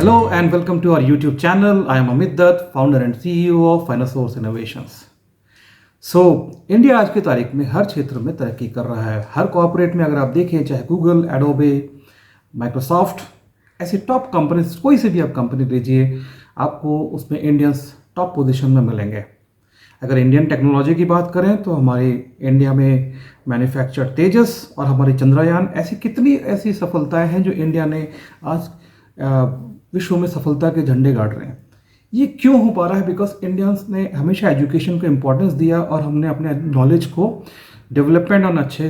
Hello and welcome to our YouTube channel. I am Amit Dutt, founder and CEO of Finasource Innovations. India आज की तारीख में हर क्षेत्र में तरक्की कर रहा है। हर कॉर्पोरेट में अगर आप देखें, चाहे गूगल, एडोबे, माइक्रोसॉफ्ट, ऐसी टॉप कंपनीज, कोई से भी आप कंपनी लीजिए, आपको उसमें इंडियंस टॉप पोजीशन में मिलेंगे। अगर इंडियन टेक्नोलॉजी की बात करें तो हमारी इंडिया में मैन्युफैक्चर तेजस और हमारी चंद्रयान, ऐसी कितनी ऐसी सफलताएं हैं जो इंडिया ने आज विश्व में सफलता के झंडे गाड़ रहे हैं। ये क्यों हो पा रहा है? बिकॉज इंडियंस ने हमेशा एजुकेशन को इम्पोर्टेंस दिया और हमने अपने नॉलेज को डेवलपमेंट और अच्छे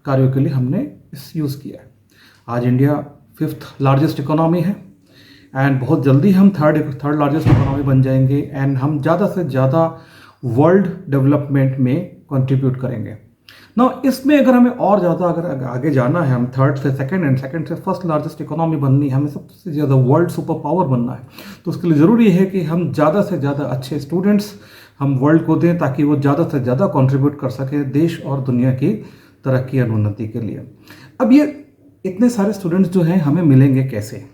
कार्यों के लिए हमने इस यूज़ किया है। आज इंडिया 5th लार्जेस्ट इकोनॉमी है एंड बहुत जल्दी हम थर्ड लार्जेस्ट इकोनॉमी बन जाएंगे एंड हम ज़्यादा से ज़्यादा वर्ल्ड डेवलपमेंट में कंट्रीब्यूट करेंगे ना। इसमें अगर हमें और ज़्यादा अगर आगे जाना है, हम थर्ड से सेकंड एंड सेकंड से फर्स्ट लार्जेस्ट इकोनॉमी बननी है, हमें सबसे ज़्यादा वर्ल्ड सुपर पावर बनना है, तो उसके लिए ज़रूरी है कि हम ज़्यादा से ज़्यादा अच्छे स्टूडेंट्स हम वर्ल्ड को दें ताकि वो ज़्यादा से ज़्यादा कंट्रीब्यूट कर सके देश और दुनिया की तरक्की और उन्नति के लिए। अब ये इतने सारे स्टूडेंट्स जो हैं हमें मिलेंगे कैसे?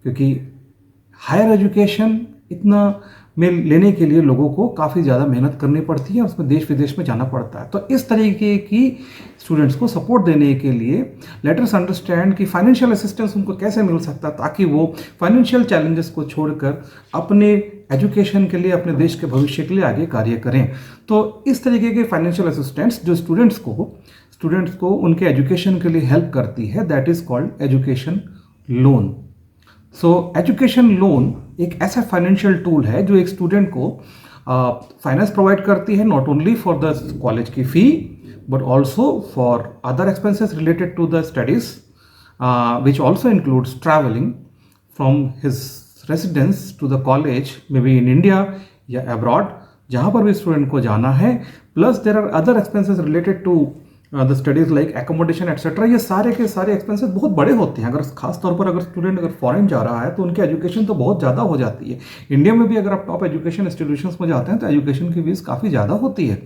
क्योंकि हायर एजुकेशन इतना में लेने के लिए लोगों को काफ़ी ज़्यादा मेहनत करनी पड़ती है, उसमें देश विदेश में जाना पड़ता है। तो इस तरीके की स्टूडेंट्स को सपोर्ट देने के लिए लेट अस अंडरस्टैंड कि फाइनेंशियल असिस्टेंस उनको कैसे मिल सकता है ताकि वो फाइनेंशियल चैलेंजेस को छोड़कर अपने एजुकेशन के लिए, अपने देश के भविष्य के लिए आगे कार्य करें। तो इस तरीके के फाइनेंशियल असिस्टेंस जो स्टूडेंट्स को उनके एजुकेशन के लिए हेल्प करती है, that is called education loan. Education loan एक ऐसा फाइनेंशियल टूल है जो एक स्टूडेंट को फाइनेंस प्रोवाइड करती है, not only for the college की fee but also for other expenses related to the studies, which also includes travelling from his residence to the college, maybe in India या abroad, जहाँ पर भी student को जाना है। Plus there are other expenses related to the studies like accommodation etcetera. ये सारे के सारे एक्सपेंसेस बहुत बड़े होते हैं। अगर खास तौर पर अगर स्टूडेंट अगर फॉरेन जा रहा है तो उनकी एजुकेशन तो बहुत ज़्यादा हो जाती है। इंडिया में भी अगर आप टॉप एजुकेशन इंस्टीट्यूशंस में जाते हैं तो एजुकेशन की फीस काफ़ी ज़्यादा होती है।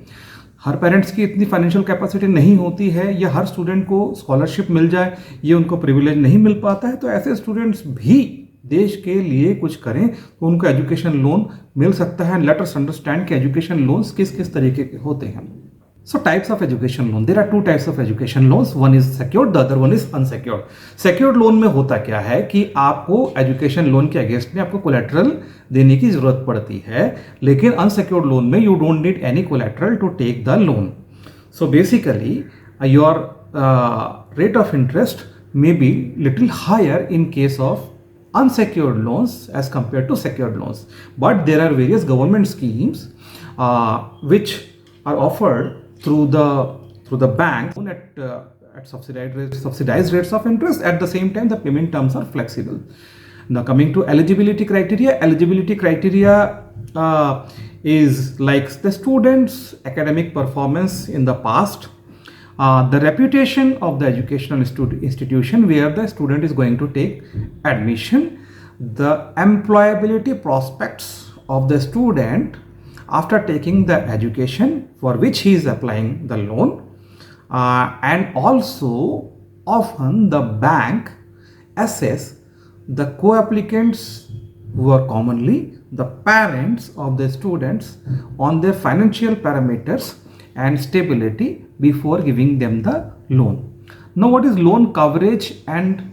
हर पेरेंट्स की इतनी फाइनेंशियल कैपेसिटी नहीं होती है या हर स्टूडेंट को स्कॉलरशिप मिल जाए, ये उनको प्रिविलेज नहीं मिल पाता है। तो ऐसे स्टूडेंट्स भी देश के लिए कुछ करें तो उनको एजुकेशन लोन मिल सकता है। लेट अस अंडरस्टैंड कि एजुकेशन लोन्स किस किस तरीके के होते हैं। So types of education loan. There are two types of education loans. One is secured, the other one is unsecured. Secured loan में होता क्या है कि आपको एजुकेशन लोन के अगेंस्ट में आपको कोलेट्रल देने की जरूरत पड़ती है, लेकिन अनसेक्योर्ड लोन में you don't need any collateral to take the loan. So basically your rate of interest may be little higher in case of unsecured loans as compared to secured loans, but there are various government schemes which are offered through the bank at subsidized rates of interest. At the same time, the payment terms are flexible. Now coming to eligibility criteria is like the student's academic performance in the past, the reputation of the educational institution where the student is going to take admission, the employability prospects of the student after taking the education for which he is applying the loan, and also often the bank assess the co-applicants who are commonly the parents of the students on their financial parameters and stability before giving them the loan. Now what is loan coverage and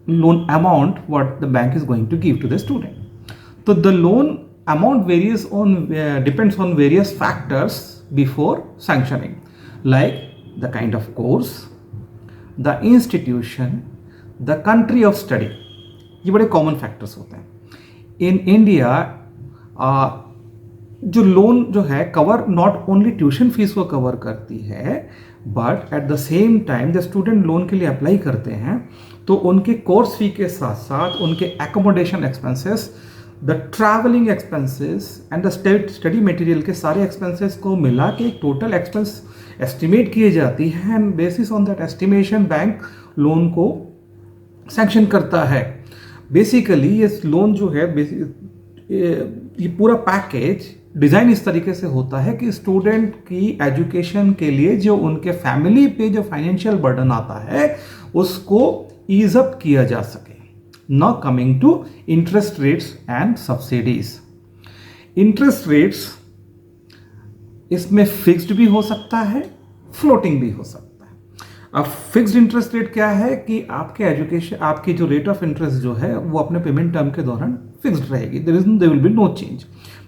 loan amount what the bank is going to give to the student? So the loan amount varies on depends on various factors before sanctioning, like the kind of course, the institution, the country of study. ये बड़े common factors होते हैं। In India जो loan जो है cover not only tuition fees को cover करती है, but at the same time the student loan के लिए अप्लाई करते हैं तो उनके कोर्स फी के साथ साथ उनके accommodation expenses, the travelling expenses and the study material के सारे एक्सपेंसेस को मिला के एक टोटल एक्सपेंस एस्टिमेट किए जाती है and bases on that estimation bank loan को सैंक्शन करता है। बेसिकली ये लोन जो है ये पूरा पैकेज डिज़ाइन इस तरीके से होता है कि स्टूडेंट की एजुकेशन के लिए जो उनके फैमिली पे जो फाइनेंशियल बर्डन आता है उसको ईज अप किया जा सके। Now coming to interest rates and subsidies. Interest rates इसमें फिक्स्ड भी हो सकता है, फ्लोटिंग भी हो सकता है। अब फिक्स्ड इंटरेस्ट रेट क्या है कि आपके एजुकेशन, आपकी जो रेट ऑफ इंटरेस्ट जो है वो अपने पेमेंट टर्म के दौरान फिक्स्ड रहेगी, there will be no change.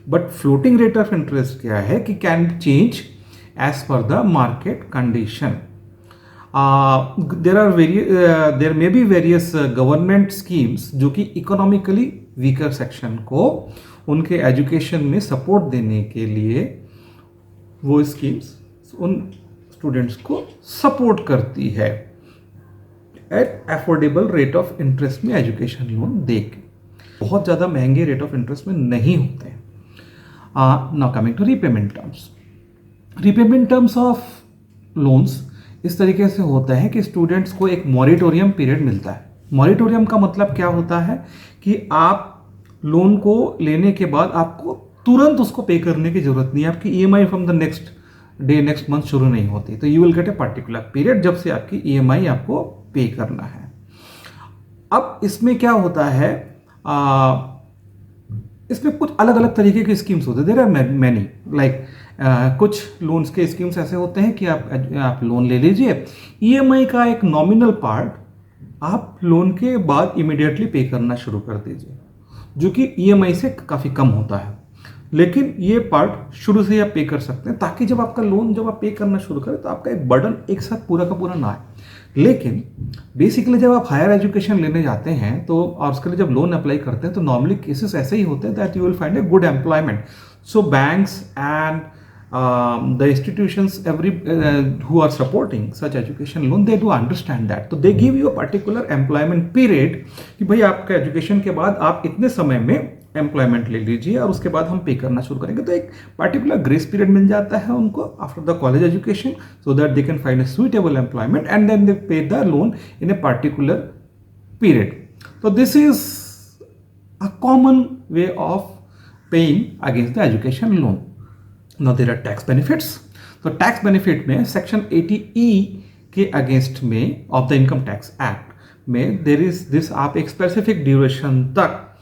But floating rate of interest क्या है कि can change as per the market condition. There may be various government schemes जो कि इकोनॉमिकली वीकर सेक्शन को उनके एजुकेशन में सपोर्ट देने के लिए वो स्कीम्स उन स्टूडेंट्स को सपोर्ट करती है at affordable rate of interest में एजुकेशन लोन दे के, बहुत ज़्यादा महंगे रेट ऑफ इंटरेस्ट में नहीं होते हैं। Now coming to repayment terms. Repayment terms of loans इस तरीके से होता है कि स्टूडेंट्स को एक मॉरिटोरियम पीरियड मिलता है। मॉरिटोरियम का मतलब क्या होता है कि आप लोन को लेने के बाद आपको तुरंत उसको पे करने की जरूरत नहीं है, आपकी EMI from the next day next month शुरू नहीं होती, तो you will get A particular period जब से आपकी ईएमआई आपको पे करना है। अब इसमें क्या होता है, इसमें कुछ अलग अलग तरीके की स्कीम्स होते हैं, देयर आर मैनी लाइक कुछ लोन्स के स्कीम्स ऐसे होते हैं कि आप लोन ले लीजिए, ईएमआई का एक नॉमिनल पार्ट आप लोन के बाद इमीडिएटली पे करना शुरू कर दीजिए, जो कि ईएमआई से काफ़ी कम होता है, लेकिन ये पार्ट शुरू से ही आप पे कर सकते हैं ताकि जब आपका लोन जब आप पे करना शुरू करें तो आपका एक बर्डन एक साथ पूरा का पूरा ना आए। लेकिन बेसिकली जब आप हायर एजुकेशन लेने जाते हैं तो और उसके लिए जब लोन अप्लाई करते हैं तो नॉर्मली केसेस ऐसे ही होते हैं that you will find a good employment. So banks and the institutions who are supporting such education loan, they do understand that, तो they give you a particular employment period कि भाई आपका education के बाद आप इतने समय में एम्प्लॉयमेंट ले लीजिए और उसके बाद हम पे करना शुरू करेंगे। तो एक पर्टिकुलर ग्रेस पीरियड मिल जाता है उनको after the college education so that they can find a suitable employment and then they pay the loan in a particular period. तो this is a common way of paying against the education loan. Now there are tax benefits. तो tax benefit में section 80E के against में of the income tax act में there is this, आप एक specific duration तक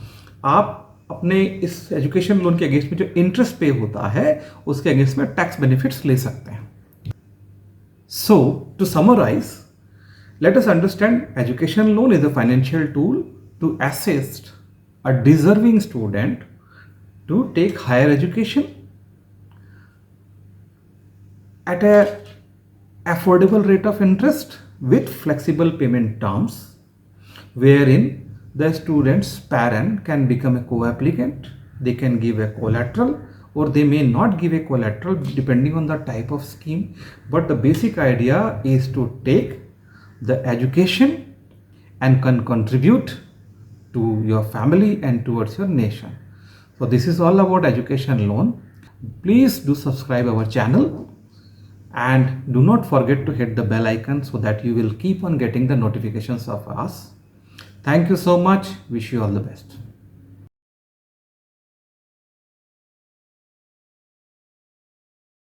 आप अपने इस एजुकेशन लोन के अगेंस्ट में जो इंटरेस्ट पे होता है उसके अगेंस्ट में टैक्स बेनिफिट्स ले सकते हैं। So to summarise, let us understand education loan is a financial tool to assist a deserving student to take higher education at a affordable rate of interest with flexible payment terms, wherein the student's parent can become a co-applicant, they can give a collateral or they may not give a collateral depending on the type of scheme, but the basic idea is to take the education and can contribute to your family and towards your nation. So this is all about education loan. Please do subscribe our channel and do not forget to hit the bell icon so that you will keep on getting the notifications of us. Thank you so much. Wish you all the best.